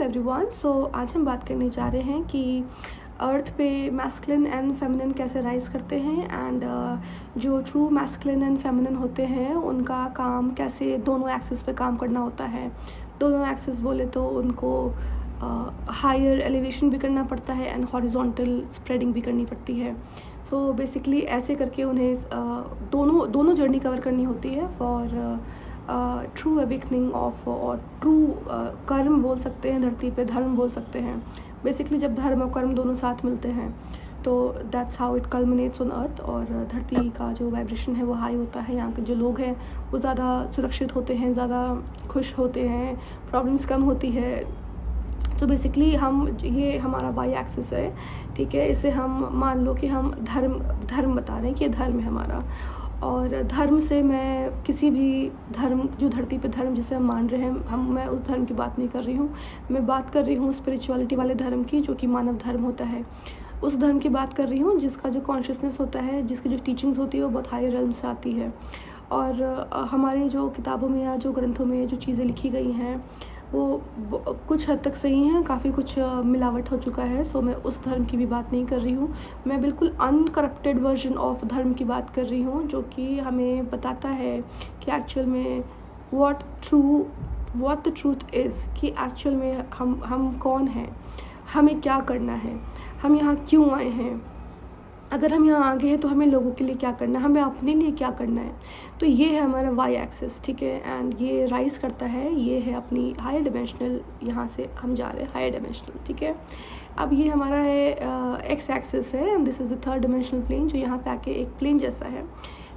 Everyone. आज हम बात करने जा रहे हैं कि अर्थ पे मैस्कुलिन एंड फेमिनिन कैसे राइज करते हैं एंड जो ट्रू मैस्कुलिन एंड फेमिनिन होते हैं उनका काम कैसे दोनों एक्सिस पे काम करना होता है। दोनों एक्सिस बोले तो उनको हायर एलिवेशन भी करना पड़ता है एंड हॉरिजॉन्टल स्प्रेडिंग भी करनी पड़ती है। सो बेसिकली ऐसे करके उन्हें दोनों जर्नी कवर करनी होती है फॉर ट्रू अवेकनिंग ऑफ और ट्रू कर्म बोल सकते हैं, धरती पे धर्म बोल सकते हैं। बेसिकली जब धर्म और कर्म दोनों साथ मिलते हैं तो that's how it कल्मिनेट्स on earth, और धरती का जो वाइब्रेशन है वो हाई होता है। यहाँ के जो लोग हैं वो ज़्यादा सुरक्षित होते हैं, ज़्यादा खुश होते हैं, प्रॉब्लम्स कम होती है। तो बेसिकली ये हमारा वाई एक्सिस है, ठीक है। इसे हम मान लो कि हम धर्म बता रहे हैं कि ये धर्म है हमारा, और धर्म से मैं किसी भी धर्म जो धरती पे धर्म जिसे हम मान रहे हैं मैं उस धर्म की बात नहीं कर रही हूँ। मैं बात कर रही हूँ स्पिरिचुअलिटी वाले धर्म की, जो कि मानव धर्म होता है। उस धर्म की बात कर रही हूँ जिसका जो कॉन्शियसनेस होता है, जिसकी जो टीचिंग्स होती है वो बहुत हाई रेल्म से आती है। और हमारे जो किताबों में या जो ग्रंथों में जो चीज़ें लिखी गई हैं वो कुछ हद तक सही हैं, काफ़ी कुछ मिलावट हो चुका है। सो मैं उस धर्म की भी बात नहीं कर रही हूँ। मैं बिल्कुल अनकरप्टेड वर्जन ऑफ धर्म की बात कर रही हूँ, जो कि हमें बताता है कि एक्चुअल में व्हाट द ट्रूथ इज़, कि एक्चुअल में हम कौन हैं, हमें क्या करना है, हम यहाँ क्यों आए हैं, अगर हम यहाँ आ गए हैं तो हमें लोगों के लिए क्या करना है, हमें अपने लिए क्या करना है। तो ये है हमारा वाई एक्सिस, ठीक है। एंड ये राइज करता है, ये है अपनी हायर डिमेंशनल, यहाँ से हम जा रहे हैं हायर डिमेंशनल, ठीक है। अब ये हमारा है एक्स एक्सिस है and this is the third dimensional plane, जो यहाँ पे आके एक प्लेन जैसा है।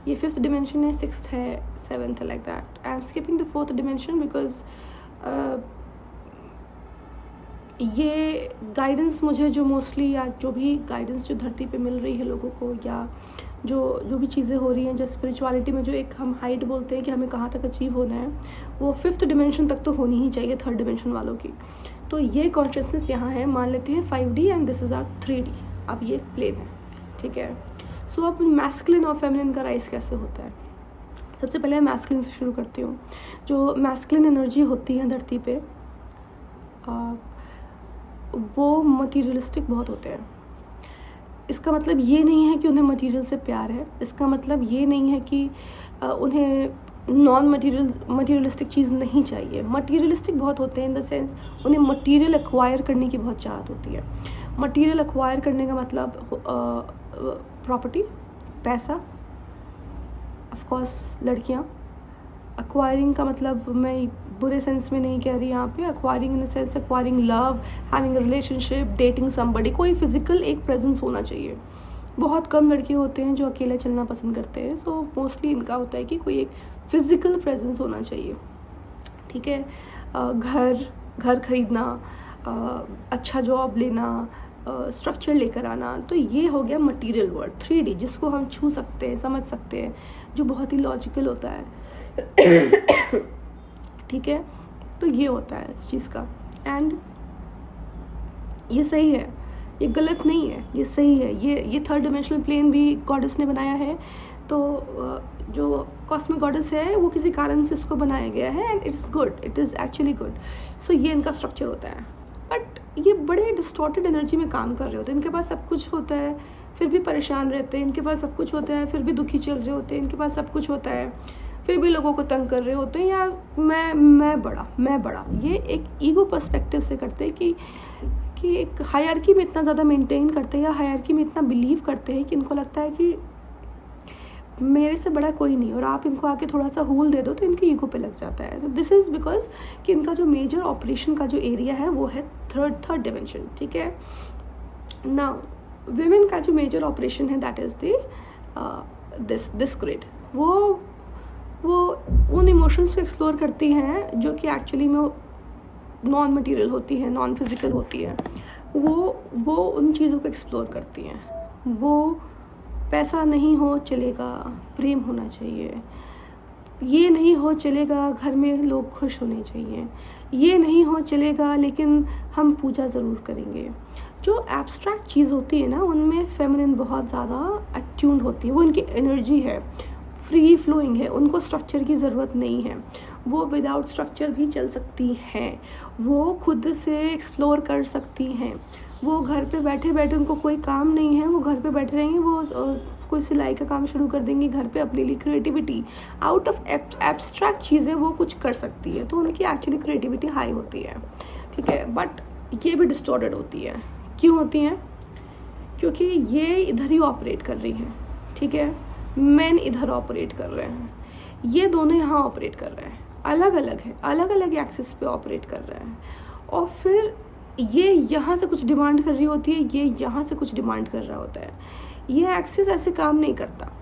ये फिफ्थ डिमेंशन है, सिक्स्थ है, सेवन्थ है, like that. I am skipping the fourth dimension because ये गाइडेंस मुझे जो मोस्टली या जो भी गाइडेंस जो धरती पे मिल रही है लोगों को, या जो भी चीज़ें हो रही हैं, जैसे स्पिरिचुअलिटी में जो एक हम हाइट बोलते हैं कि हमें कहाँ तक अचीव होना है, वो फिफ्थ डिमेंशन तक तो होनी ही चाहिए थर्ड डिमेंशन वालों की। तो ये कॉन्शियसनेस यहाँ है, मान लेते हैं 5D and this is are 3D। अब ये प्लेन है, ठीक है। सो अब मैस्कुलिन और फेमिनिन का राइज कैसे होता है। सबसे पहले मैं मैस्कुलिन से शुरू करती हूँ। जो मैस्कुलिन एनर्जी होती है धरती पे वो मटीरियलिस्टिक बहुत होते हैं। इसका मतलब ये नहीं है कि उन्हें मटेरियल से प्यार है, इसका मतलब ये नहीं है कि उन्हें नॉन मटीरियलिस्टिक चीज़ नहीं चाहिए। मटीरियलिस्टिक बहुत होते हैं इन द सेंस उन्हें मटेरियल एक्वायर करने की बहुत चाहत होती है। मटेरियल एक्वायर करने का मतलब प्रॉपर्टी, पैसा, ऑफ कोर्स लड़कियाँ। एक्वायरिंग का मतलब मैं बुरे सेंस में नहीं कह रही यहाँ पे। Acquiring in the sense acquiring love, having a relationship, dating somebody. कोई फिजिकल एक प्रेजेंस होना चाहिए। बहुत कम लड़के होते हैं जो अकेले चलना पसंद करते हैं। सो मोस्टली इनका होता है कि कोई एक फिजिकल प्रेजेंस होना चाहिए, ठीक है। घर खरीदना, अच्छा जॉब लेना, स्ट्रक्चर लेकर आना। तो ये हो गया मटेरियल वर्ल्ड 3D, जिसको हम छू सकते हैं, समझ सकते हैं, जो बहुत ही लॉजिकल होता है ठीक है। तो ये होता है इस चीज़ का, एंड ये सही है, ये गलत नहीं है, ये सही है। ये थर्ड डिमेंशनल प्लेन भी गॉडेस ने बनाया है। तो जो कॉस्मिक गॉडेस है वो किसी कारण से इसको बनाया गया है and it's good, it is actually good. So ये इनका स्ट्रक्चर होता है। बट ये बड़े डिस्टॉर्टेड एनर्जी में काम कर रहे होते हैं। इनके पास सब कुछ होता है फिर भी परेशान रहते हैं, इनके पास सब कुछ होता है फिर भी दुखी चल रहे होते हैं, इनके पास सब कुछ होता है फिर भी लोगों को तंग कर रहे होते हैं, या मैं बड़ा। ये एक ईगो पर्सपेक्टिव से करते हैं कि एक हायरार्की में इतना ज़्यादा मेंटेन करते हैं, या हायरार्की में इतना बिलीव करते हैं कि इनको लगता है कि मेरे से बड़ा कोई नहीं, और आप इनको आके थोड़ा सा होल दे दो तो इनके ईगो पे लग जाता है। तो दिस इज़ बिकॉज कि इनका जो मेजर ऑपरेशन का जो एरिया है वो है थर्ड डिमेंशन, ठीक है। नाउ विमेन का जो मेजर ऑपरेशन है दैट इज़ दिस ग्रिड। वो उन इमोशंस को एक्सप्लोर करती हैं जो कि एक्चुअली में नॉन मटेरियल होती है, नॉन फिजिकल होती है। वो उन चीज़ों को एक्सप्लोर करती हैं। वो पैसा नहीं हो चलेगा, प्रेम होना चाहिए। ये नहीं हो चलेगा, घर में लोग खुश होने चाहिए। ये नहीं हो चलेगा, लेकिन हम पूजा ज़रूर करेंगे। जो एब्स्ट्रैक्ट चीज़ होती है ना, उनमें फेमिनिन बहुत ज़्यादा अट्यून्ड होती है। वो इनकी एनर्जी है, फ्री फ्लोइंग है, उनको स्ट्रक्चर की ज़रूरत नहीं है। वो विदाउट स्ट्रक्चर भी चल सकती हैं, वो खुद से एक्सप्लोर कर सकती हैं, वो घर पे बैठे बैठे, उनको कोई काम नहीं है, वो घर पे बैठे रहेंगे, वो कोई सिलाई का काम शुरू कर देंगी घर पे अपने लिए। क्रिएटिविटी आउट ऑफ एब्स्ट्रैक्ट चीज़ें वो कुछ कर सकती है, तो उनकी एक्चुअली क्रिएटिविटी हाई होती है, ठीक है। बट ये भी डिस्टॉर्टेड होती है। क्यों होती हैं? क्योंकि ये इधर ही ऑपरेट कर रही हैं, ठीक है, मेन इधर ऑपरेट कर रहे हैं, ये दोनों यहाँ ऑपरेट कर रहे हैं, अलग अलग है, अलग अलग एक्सिस पे ऑपरेट कर रहे हैं। और फिर ये यहाँ से कुछ डिमांड कर रही होती है, ये यहाँ से कुछ डिमांड कर रहा होता है। ये एक्सिस ऐसे काम नहीं करता,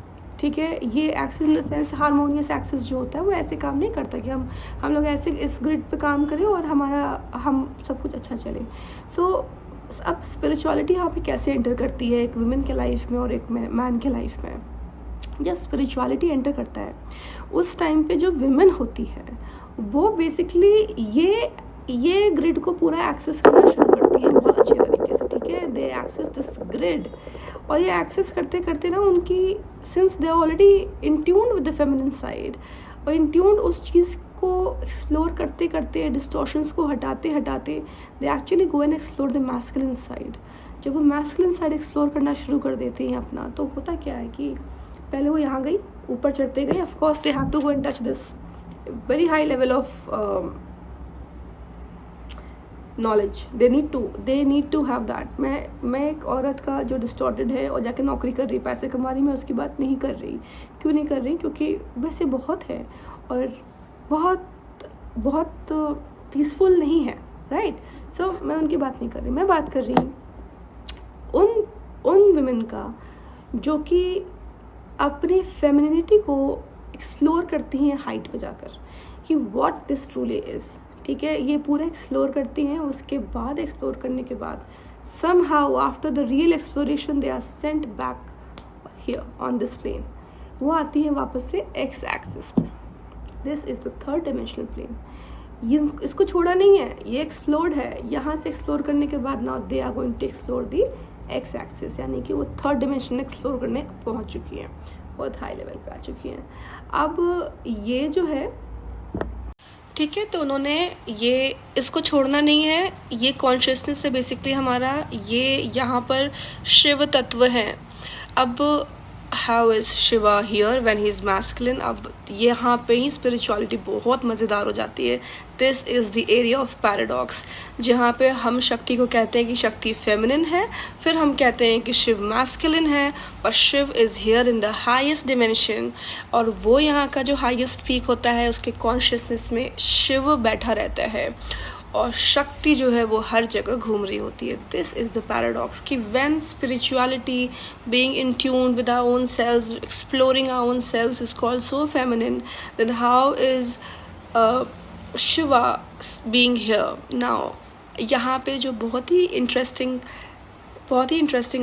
ठीक है। ये axis in the sense harmonious axis जो होता है वो ऐसे काम नहीं करता कि हम लोग ऐसे इस ग्रिड पे काम करें और हम सब कुछ अच्छा चले। सो अब स्पिरिचुअलिटी यहाँ पे कैसे एंटर करती है एक वुमेन के लाइफ में और एक मैन के लाइफ में? जब स्पिरिचुअलिटी एंटर करता है उस टाइम पे जो विमेन होती है वो बेसिकली ये ग्रिड को पूरा एक्सेस करना शुरू करती है बहुत अच्छे तरीके से, ठीक है। दे एक्सेस दिस ग्रिड, और ये एक्सेस करते करते ना उनकी, since they already in tuned with the feminine side, और इन ट्यून्ड उस चीज़ को एक्सप्लोर करते करते, डिस्टॉर्शंस को हटाते हटाते, they actually go and explore the masculine side. जब वो मैस्कुलिन साइड एक्सप्लोर करना शुरू कर देते हैं अपना, तो होता क्या है कि पहले वो यहाँ गई, ऊपर चढ़ते गए, of course they have to go and touch this very high level of knowledge, they need to have that. मैं एक औरत का जो डिस्टॉर्टेड है और जाके नौकरी कर रही, पैसे कमा रही, मैं उसकी बात नहीं कर रही। क्यों नहीं कर रही? क्योंकि वैसे बहुत है और बहुत बहुत पीसफुल नहीं है, राइट। सो मैं उनकी बात नहीं कर रही, मैं बात कर रही हूँ उन विमेन का जो कि अपनी फेमिनिटी को एक्सप्लोर करती हैं हाइट पे जाकर, कि व्हाट दिस ट्रूली इज़, ठीक है। ये पूरा एक्सप्लोर करती हैं, उसके बाद एक्सप्लोर करने के बाद somehow after the real exploration they are sent back here on this plane, वो आती हैं वापस से x axis पे। This is the third dimensional plane. ये इसको छोड़ा नहीं है, ये एक्सप्लोर्ड है। यहाँ से एक्सप्लोर करने के बाद now they are going to explore the X axis, यानी कि वो थर्ड डायमेंशन एक्सप्लोर करने पहुँच चुकी हैं, बहुत हाई लेवल पे आ चुकी हैं। अब ये जो है, ठीक है, तो उन्होंने ये इसको छोड़ना नहीं है। ये कॉन्शियसनेस से बेसिकली हमारा ये यहाँ पर शिव तत्व है। अब how is Shiva here when he is masculine? अब यहाँ पे ही स्पिरिचुअलिटी बहुत मज़ेदार हो जाती है। This is the area of paradox, जहाँ पे हम शक्ति को कहते हैं कि शक्ति फेमिनिन है, फिर हम कहते हैं कि शिव मैस्कुलिन है, और Shiv is here in the highest dimension, और वो यहाँ का जो हाईएस्ट पीक होता है उसके कॉन्शियसनेस में शिव बैठा रहता है, और शक्ति जो है वो हर जगह घूम रही होती है। दिस इज़ द पैराडॉक्स कि when spirituality being in tune with our own selves, exploring our own selves is called so feminine, then how is Shiva being here now? यहाँ पे जो बहुत ही इंटरेस्टिंग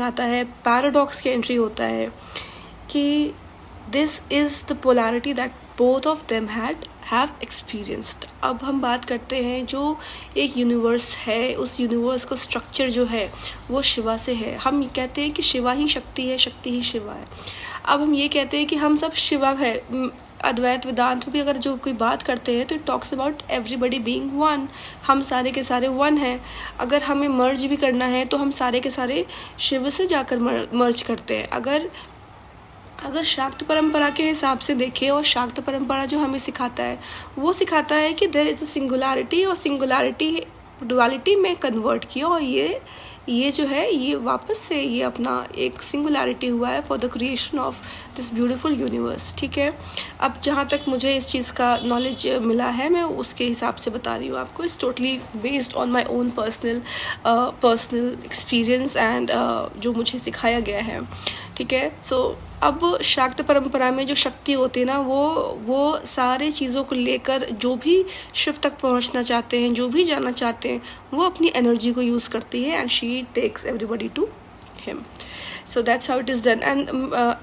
आता है, पैराडॉक्स की एंट्री होता है कि this is the polarity that both of them have experienced. अब हम बात करते हैं जो एक यूनिवर्स है, उस यूनिवर्स का स्ट्रक्चर जो है वो शिवा से है। हम कहते हैं कि शिवा ही शक्ति है, शक्ति ही शिवा है। अब हम ये कहते हैं कि हम सब शिवा है। अद्वैत वेदांत में भी अगर जो कोई बात करते हैं तो it talks about everybody being one, हम सारे के सारे वन हैं। अगर हमें मर्ज भी करना है तो हम सारे के सारे शिव से जाकर मर्ज करते हैं। अगर शाक्त परंपरा के हिसाब से देखें, और शाक्त परंपरा जो हमें सिखाता है वो सिखाता है कि देयर इज़ अ सिंगुलैरिटी, और सिंगुलैरिटी डुअलिटी में कन्वर्ट किया, और ये जो है ये वापस से ये अपना एक सिंगुलैरिटी हुआ है for the creation of this beautiful universe, ठीक है। अब जहाँ तक मुझे इस चीज़ का नॉलेज मिला है मैं उसके हिसाब से बता रही हूँ आपको। It's totally based on my own personal experience and जो मुझे सिखाया गया है, ठीक है। सो अब शाक्त परंपरा में जो शक्ति होती है ना, वो सारे चीज़ों को लेकर जो भी शिव तक पहुंचना चाहते हैं, जो भी जाना चाहते हैं, वो अपनी एनर्जी को यूज़ करती है, and she takes everybody to him. So that's how it is done.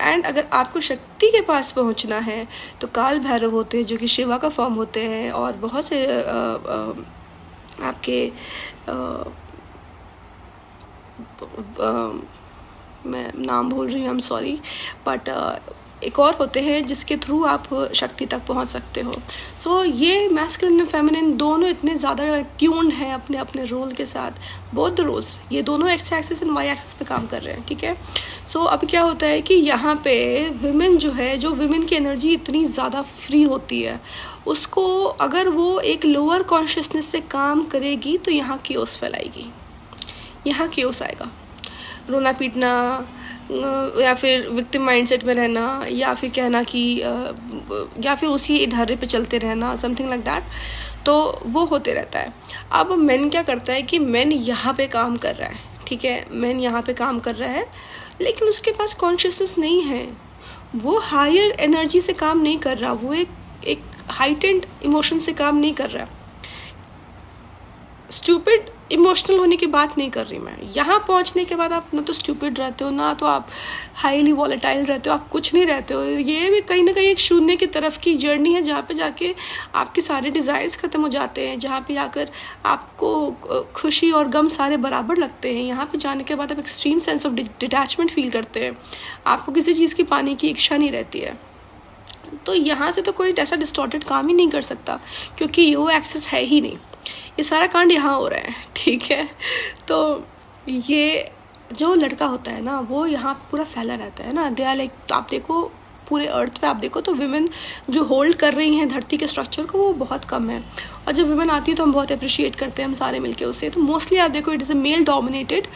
And अगर आपको शक्ति के पास पहुंचना है तो काल भैरव होते हैं जो कि शिवा का फॉर्म होते हैं, और बहुत से आपके मैं नाम भूल रही हूँ, आई एम सॉरी, बट एक और होते हैं जिसके थ्रू आप शक्ति तक पहुंच सकते हो। सो ये मैस्कुलिन और फेमिनिन दोनों इतने ज़्यादा ट्यून्ड हैं अपने अपने रोल के साथ, बोथ द रोल्स, ये दोनों X axis and Y axis पे काम कर रहे हैं, ठीक है। सो अब क्या होता है कि यहाँ पे विमेन जो है, जो विमेन की एनर्जी इतनी ज़्यादा फ्री होती है, उसको अगर वो एक लोअर कॉन्शियसनेस से काम करेगी तो यहाँ केओस फैलाएगी, यहाँ केओस आएगा। रोना पीटना या फिर विक्टिम माइंडसेट में रहना, या फिर कहना कि या फिर उसी ढर्रे पे चलते रहना, समथिंग लाइक दैट, तो वो होते रहता है। अब मैन क्या करता है कि मैन यहाँ पे काम कर रहा है, ठीक है, मैन यहाँ पे काम कर रहा है, लेकिन उसके पास कॉन्शियसनेस नहीं है, वो हायर एनर्जी से काम नहीं कर रहा, वो एक हाइटेंड इमोशन से काम नहीं कर रहा। स्टूपिड इमोशनल होने की बात नहीं कर रही मैं, यहाँ पहुँचने के बाद आप ना तो स्टूपिड रहते हो, ना तो आप हाईली वॉलेटाइल रहते हो, आप कुछ नहीं रहते हो। ये भी कहीं ना कहीं एक शून्य की तरफ की जर्नी है, जहाँ पे जाके आपके सारे डिज़ायर्स ख़त्म हो जाते हैं, जहाँ पे जाकर आपको खुशी और गम सारे बराबर लगते हैं। यहाँ पे जाने के बाद आप extreme sense of detachment feel करते हैं, आपको किसी चीज़ की पाने की इच्छा नहीं रहती है। तो यहाँ से तो कोई ऐसा डिस्टॉर्टेड काम ही नहीं कर सकता, क्योंकि ये वो एक्सेस है ही नहीं, ये सारा कांड यहाँ हो रहा है, ठीक है। तो ये जो लड़का होता है ना, वो यहाँ पूरा फैला रहता है ना, दे आर लाइक, तो आप देखो पूरे अर्थ पे आप देखो तो विमेन जो होल्ड कर रही हैं धरती के स्ट्रक्चर को, वो बहुत कम है। और जब विमेन आती है तो हम बहुत अप्रिशिएट करते हैं, हम सारे मिलके उससे। तो मोस्टली आप देखो it is a male dominated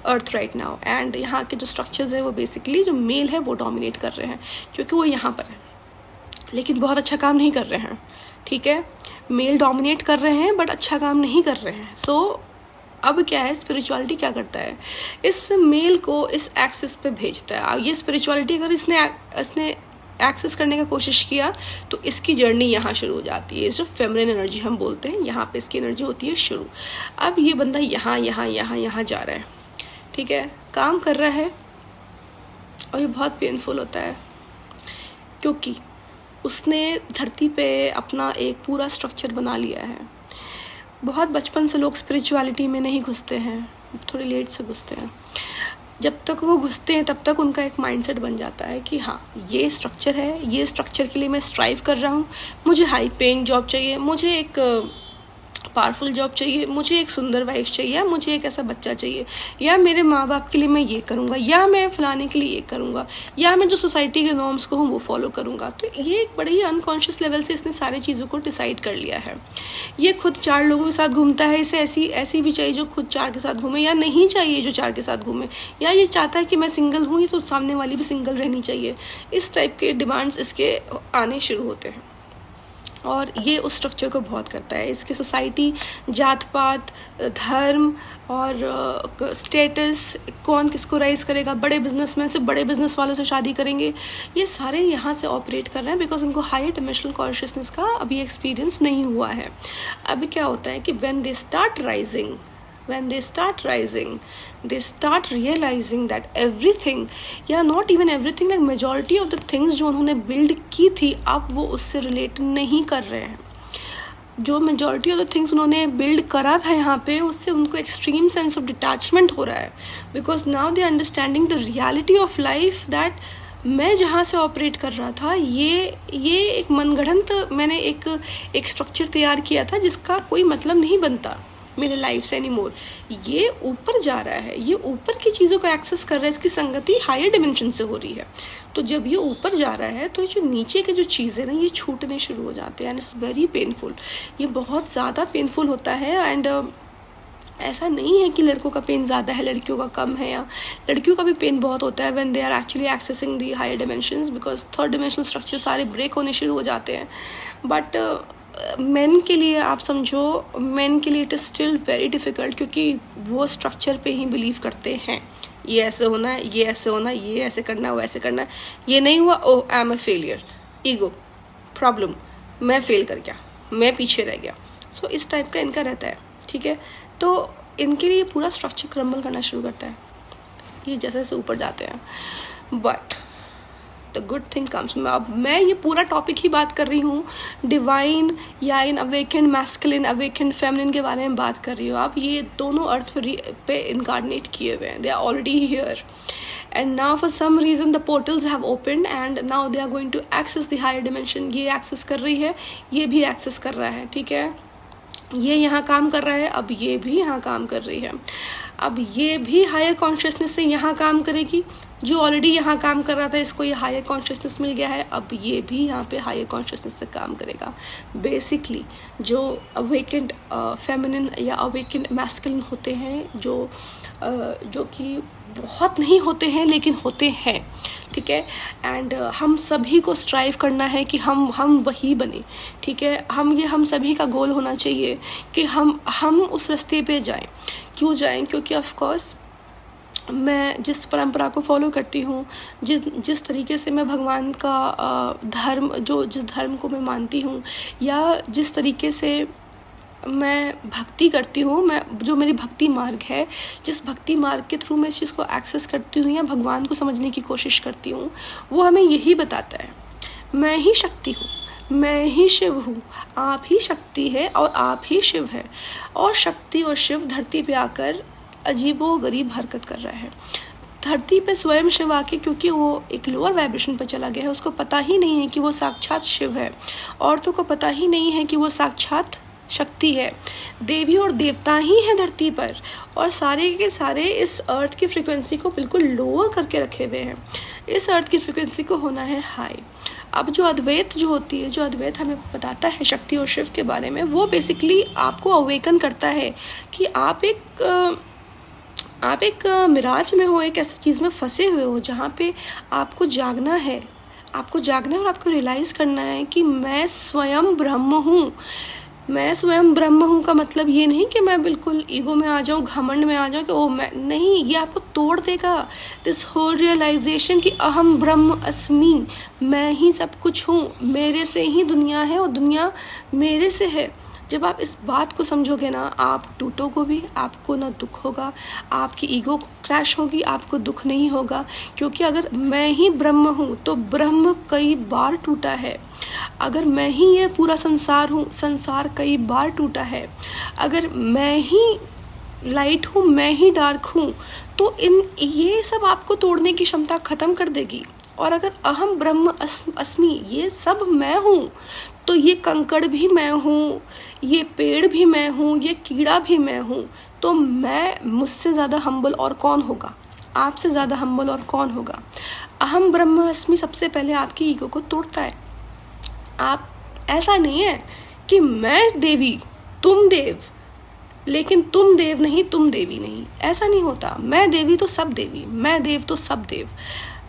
earth right now, and यहाँ के जो स्ट्रक्चर्स है वो बेसिकली जो मेल है वो डोमिनेट कर रहे हैं, क्योंकि वो यहाँ पर है, लेकिन बहुत अच्छा काम नहीं कर रहे हैं, ठीक है। मेल डोमिनेट कर रहे हैं बट अच्छा काम नहीं कर रहे हैं। सो अब क्या है, स्पिरिचुअलिटी क्या करता है, इस मेल को इस एक्सिस पे भेजता है। अब ये स्पिरिचुअलिटी अगर इसने एक्सेस करने का कोशिश किया तो इसकी जर्नी यहाँ शुरू हो जाती है, जो फेमिनिन एनर्जी हम बोलते हैं, यहाँ पे इसकी एनर्जी होती है शुरू। अब ये बंदा यहाँ यहाँ यहाँ यहाँ जा रहा है, ठीक है, काम कर रहा है, और ये बहुत पेनफुल होता है, क्योंकि उसने धरती पे अपना एक पूरा स्ट्रक्चर बना लिया है। बहुत बचपन से लोग स्पिरिचुअलिटी में नहीं घुसते हैं, थोड़ी लेट से घुसते हैं। जब तक वो घुसते हैं तब तक उनका एक माइंडसेट बन जाता है कि हाँ ये स्ट्रक्चर है, ये स्ट्रक्चर के लिए मैं स्ट्राइव कर रहा हूँ, मुझे हाई पेइंग जॉब चाहिए, मुझे एक पावरफुल जॉब चाहिए, मुझे एक सुंदर वाइफ चाहिए, मुझे एक ऐसा बच्चा चाहिए, या मेरे माँ बाप के लिए मैं ये करूँगा, या मैं फलाने के लिए ये करूँगा, या मैं जो सोसाइटी के नॉर्म्स को हूँ वो फॉलो करूँगा। तो ये एक बड़ी ही अनकॉन्शियस लेवल से इसने सारी चीज़ों को डिसाइड कर लिया है। ये खुद 4 लोगों के साथ घूमता है, इसे ऐसी भी चाहिए जो खुद 4 के साथ घूमे, या नहीं चाहिए जो 4 के साथ घूमे, या ये चाहता है कि मैं सिंगल हूँ, ये तो सामने वाली भी सिंगल रहनी चाहिए। इस टाइप के डिमांड्स इसके आने शुरू होते हैं, और ये उस स्ट्रक्चर को बहुत करता है। इसके सोसाइटी, जात पात, धर्म और स्टेटस, कौन किसको राइज करेगा, बड़े बिजनेसमैन से बड़े बिजनेस वालों से शादी करेंगे, ये सारे यहाँ से ऑपरेट कर रहे हैं, बिकॉज उनको हायर डिमेंशनल कॉन्शियसनेस का अभी एक्सपीरियंस नहीं हुआ है। अभी क्या होता है कि when they start rising, they start realizing that everything, या not even everything, like majority of the things जो उन्होंने build की थी, अब वो उससे relate नहीं कर रहे हैं। जो majority of the things उन्होंने build करा था यहाँ पे, उससे उनको extreme sense of detachment हो रहा है, because now they are understanding the reality of life that मैं जहाँ से ऑपरेट कर रहा था, ये एक मनगढ़ंत मैंने एक स्ट्रक्चर तैयार किया था जिसका कोई मतलब नहीं बनता मेरे लाइफ से एनीमोर। ये ऊपर जा रहा है, ये ऊपर की चीज़ों को एक्सेस कर रहा है, इसकी संगति हायर डिमेंशन से हो रही है। तो जब ये ऊपर जा रहा है तो जो नीचे के जो चीज़ें ना, ये छूटने शुरू हो जाते हैं, एंड इट्स वेरी पेनफुल। ये बहुत ज़्यादा पेनफुल होता है, एंड ऐसा नहीं है कि लड़कों का पेन ज़्यादा है लड़कियों का कम है, या लड़कियों का भी पेन बहुत होता है when they are actually accessing the higher dimensions, because third dimensional structure सारे ब्रेक होने शुरू हो जाते हैं। बट मेन के लिए आप समझो, मेन के लिए it is still very difficult, क्योंकि वो स्ट्रक्चर पे ही बिलीव करते हैं, ये ऐसे होना है, ये ऐसे होना है, ये ऐसे करना है, वो ऐसे करना है, ये नहीं हुआ, oh I am a failure, ego problem, मैं फेल कर गया, मैं पीछे रह गया। सो इस टाइप का इनका रहता है, ठीक है। तो इनके लिए पूरा स्ट्रक्चर क्रम्बल करना शुरू करता है ये जैसे जैसे ऊपर जाते हैं। But the good thing comes, अब मैं ये पूरा टॉपिक ही बात कर रही हूँ डिवाइन या इन अवेकेंड मैस्कुलिन, अवेकेंड फेमिनिन के बारे में बात कर रही हूँ। अब ये दोनों अर्थ पे इनकार्नेट किए हुए हैं, they are already here, and now for some reason the portals have opened and now they are going to access the higher dimension. ये एक्सेस कर रही है, ये भी एक्सेस कर रहा है, ठीक है। ये यहाँ काम कर रहा है, अब ये भी यहाँ काम कर रही है। अब ये भी हायर कॉन्शियसनेस से यहाँ काम करेगी। जो ऑलरेडी यहाँ काम कर रहा था, इसको ये हायर कॉन्शियसनेस मिल गया है, अब ये भी यहाँ पे हायर कॉन्शियसनेस से काम करेगा। बेसिकली जो अवेकेंड फेमिनिन या अवेकेंड मैस्कुलिन होते हैं, जो कि बहुत नहीं होते हैं लेकिन होते हैं, ठीक है। एंड हम सभी को स्ट्राइव करना है कि हम वही बने, ठीक है। हम सभी का गोल होना चाहिए कि हम उस रास्ते पे जाएं। क्यों जाएं? क्योंकि ऑफ कोर्स मैं जिस परंपरा को फॉलो करती हूँ, जिस तरीके से मैं भगवान का जिस धर्म को मैं मानती हूँ, या जिस तरीके से मैं भक्ति करती हूँ, जो मेरी भक्ति मार्ग है, जिस भक्ति मार्ग के थ्रू मैं इस चीज़ को एक्सेस करती हूँ या भगवान को समझने की कोशिश करती हूँ, वो हमें यही बताता है, मैं ही शक्ति हूँ, मैं ही शिव हूँ, आप ही शक्ति है और आप ही शिव है। और शक्ति और शिव धरती पे आकर अजीबोगरीब हरकत कर रहा है। धरती पे स्वयं शिव आके, क्योंकि वो एक लोअर वाइब्रेशन पर चला गया है, उसको पता ही नहीं है कि वो साक्षात शिव है। औरतों को पता ही नहीं है कि वो साक्षात शक्ति है। देवी और देवता ही है धरती पर, और सारे के सारे इस अर्थ की फ्रिक्वेंसी को बिल्कुल लोअर करके रखे हुए हैं। इस अर्थ की फ्रिक्वेंसी को होना है हाई। अब जो अद्वैत जो होती है, जो अद्वैत हमें बताता है शक्ति और शिव के बारे में, वो बेसिकली आपको अवेकन करता है कि आप एक मिराज में हो, एक ऐसी चीज़ में फंसे हुए हो जहाँ पे आपको जागना है। और आपको रियलाइज़ करना है कि मैं स्वयं ब्रह्म हूँ। मैं स्वयं ब्रह्म हूँ का मतलब ये नहीं कि मैं बिल्कुल ईगो में आ जाऊँ, घमंड में आ जाऊँ कि ओ मैं नहीं। ये आपको तोड़ देगा दिस होल रियलाइजेशन कि अहम ब्रह्म अस्मि, मैं ही सब कुछ हूँ, मेरे से ही दुनिया है और दुनिया मेरे से है। जब आप इस बात को समझोगे ना, आप टूटोगे भी, आपको ना दुख होगा, आपकी ईगो क्रैश होगी, आपको दुख नहीं होगा। क्योंकि अगर मैं ही ब्रह्म हूँ तो ब्रह्म कई बार टूटा है। अगर मैं ही ये पूरा संसार हूँ, संसार कई बार टूटा है। अगर मैं ही लाइट हूँ, मैं ही डार्क हूँ, तो ये सब आपको तोड़ने की क्षमता ख़त्म कर देगी। और अगर अहम ब्रह्म अस्मि, ये सब मैं हूँ, तो ये कंकड़ भी मैं हूँ, ये पेड़ भी मैं हूँ, ये कीड़ा भी मैं हूँ। तो मुझसे ज़्यादा हम्बल और कौन होगा? आपसे ज़्यादा हम्बल और कौन होगा? अहम ब्रह्म अस्मि सबसे पहले आपकी ईगो को तोड़ता है। आप ऐसा नहीं है कि मैं देवी तुम देव, लेकिन तुम देव नहीं तुम देवी नहीं, ऐसा नहीं होता। मैं देवी तो सब देवी, मैं देव तो सब देव,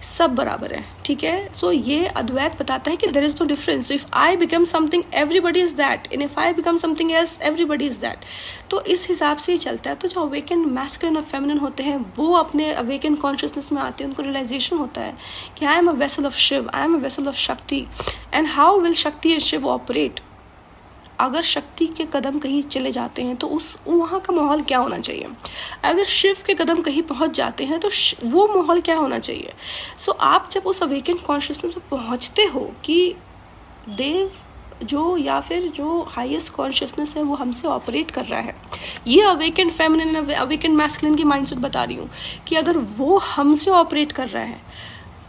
सब बराबर है, ठीक है। सो ये अद्वैत बताता है कि there is no difference. If I become something everybody is that, and if I become something else everybody is that. तो इस हिसाब से ही चलता है। तो जो अवेकेंड मैस्कुलिन और फेमिनिन होते हैं, वो अपने अवेकेंड कॉन्शियसनेस में आते हैं, उनको रियलाइजेशन होता है कि I am a vessel of Shiv, I am a vessel of Shakti. And how will Shakti and Shiv operate? अगर शक्ति के कदम कहीं चले जाते हैं तो वहाँ का माहौल क्या होना चाहिए? अगर शिव के कदम कहीं पहुँच जाते हैं तो वो माहौल क्या होना चाहिए? सो आप जब उस अवेकेंड कॉन्शियसनेस में पहुँचते हो कि देव जो या फिर जो हाईएस्ट कॉन्शियसनेस है वो हमसे ऑपरेट कर रहा है, ये अवेकेंड फेमिनिन अवेकेंड मैस्कुलिन की माइंडसेट बता रही हूँ कि अगर वो हमसे ऑपरेट कर रहा है,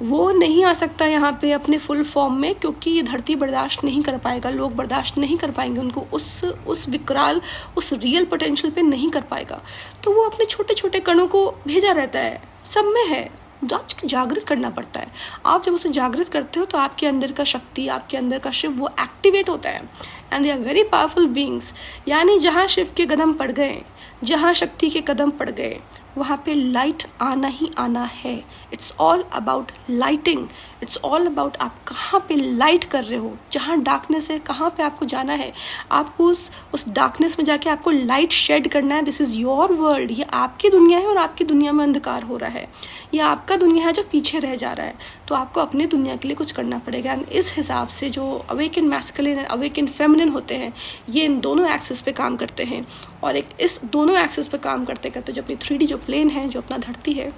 वो नहीं आ सकता यहाँ पे अपने फुल फॉर्म में, क्योंकि ये धरती बर्दाश्त नहीं कर पाएगा, लोग बर्दाश्त नहीं कर पाएंगे उनको, उस विकराल उस रियल पोटेंशियल पे नहीं कर पाएगा। तो वो अपने छोटे छोटे कणों को भेजा रहता है, सब में है, तो आपको जागृत करना पड़ता है। आप जब उसे जागृत करते हो तो आपके अंदर का शक्ति, आपके अंदर का शिव वो एक्टिवेट होता है। And they are very powerful beings. यानी जहाँ शिव के कदम पड़ गए, जहाँ शक्ति के कदम पड़ गए, वहाँ पे लाइट आना ही आना है। It's all about lighting, it's all about आप कहाँ पे लाइट कर रहे हो। जहाँ डार्कनेस है, कहाँ पे आपको जाना है, आपको उस डार्कनेस में जाके आपको लाइट शेड करना है। दिस इज़ योर वर्ल्ड, ये आपकी दुनिया है और आपकी दुनिया में अंधकार हो रहा है, ये आपका दुनिया है जो पीछे रह जा रहा है। तो आपको अपनी दुनिया के लिए कुछ करना पड़ेगा। इस हिसाब से जो awakened masculine and awakened feminine होते हैं, ये इन दोनों एक्सिस पे काम करते हैं। और इस दोनों एक्सिस पे काम करते करते जो अपनी 3D जो प्लेन है, जो अपना धरती है,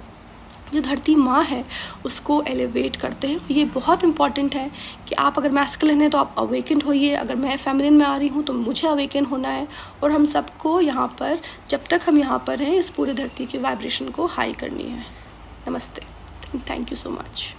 जो धरती माँ है, उसको एलिवेट करते हैं। ये बहुत इंपॉर्टेंट है कि आप अगर मैस्कुलिन है तो आप अवेकेंड होइए, अगर मैं फेमिनिन में आ रही हूँ तो मुझे अवेकेन होना है। और हम सबको यहाँ पर, जब तक हम यहाँ पर हैं, इस पूरे धरती की वाइब्रेशन को हाई करनी है। नमस्ते। Thank you so much.